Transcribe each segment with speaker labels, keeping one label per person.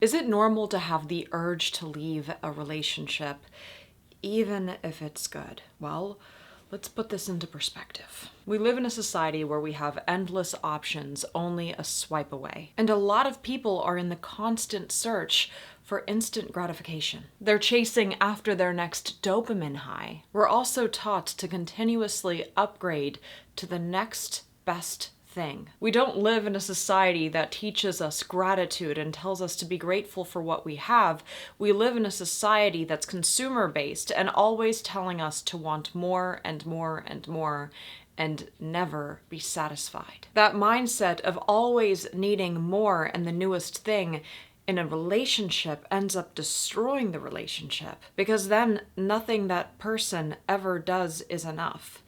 Speaker 1: Is it normal to have the urge to leave a relationship, even if it's good? Well, let's put this into perspective. We live in a society where we have endless options only a swipe away. And a lot of people are in the constant search for instant gratification. They're chasing after their next dopamine high. We're also taught to continuously upgrade to the next best thing. We don't live in a society that teaches us gratitude and tells us to be grateful for what we have. We live in a society that's consumer-based and always telling us to want more and more and more and never be satisfied. That mindset of always needing more and the newest thing in a relationship ends up destroying the relationship, because then nothing that person ever does is enough.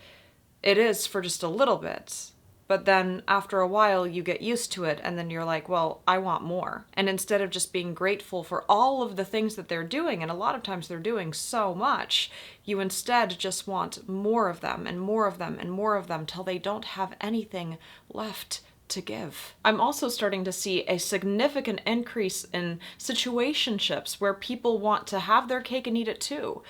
Speaker 1: It is for just a little bit. But then after a while you get used to it and then you're like, well, I want more. And instead of just being grateful for all of the things that they're doing, and a lot of times they're doing so much, you instead just want more of them and more of them and more of them till they don't have anything left to give. I'm also starting to see a significant increase in situationships where people want to have their cake and eat it too.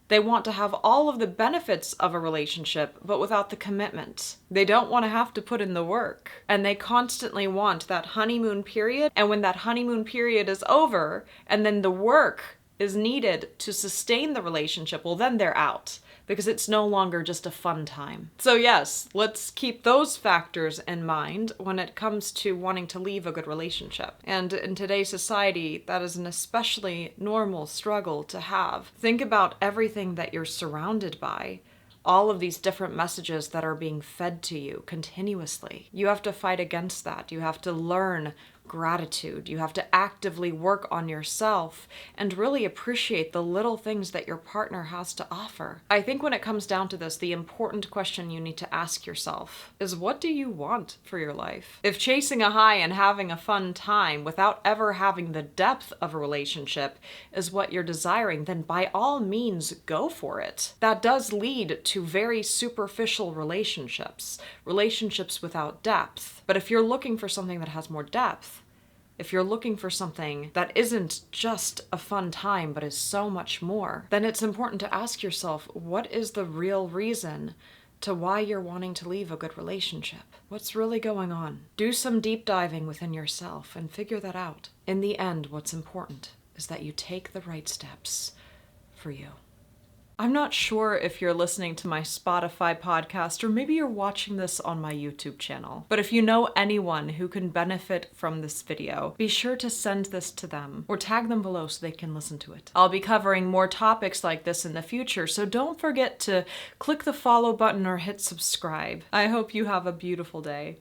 Speaker 1: They want to have all of the benefits of a relationship, but without the commitment. They don't want to have to put in the work. And they constantly want that honeymoon period. And when that honeymoon period is over, and then the work is needed to sustain the relationship, well, then they're out, because it's no longer just a fun time. So yes, let's keep those factors in mind when it comes to wanting to leave a good relationship. And in today's society, that is an especially normal struggle to have. Think about everything that you're surrounded by. All of these different messages that are being fed to you continuously. You have to fight against that. You have to learn gratitude. You have to actively work on yourself and really appreciate the little things that your partner has to offer. I think when it comes down to this, the important question you need to ask yourself is, what do you want for your life? If chasing a high and having a fun time without ever having the depth of a relationship is what you're desiring, then by all means, go for it. That does lead to very superficial relationships, relationships without depth. But if you're looking for something that has more depth, if you're looking for something that isn't just a fun time but is so much more, then it's important to ask yourself, what is the real reason to why you're wanting to leave a good relationship? What's really going on? Do some deep diving within yourself and figure that out. In the end, what's important is that you take the right steps for you. I'm not sure if you're listening to my Spotify podcast or maybe you're watching this on my YouTube channel, but if you know anyone who can benefit from this video, be sure to send this to them or tag them below so they can listen to it. I'll be covering more topics like this in the future, so don't forget to click the follow button or hit subscribe. I hope you have a beautiful day.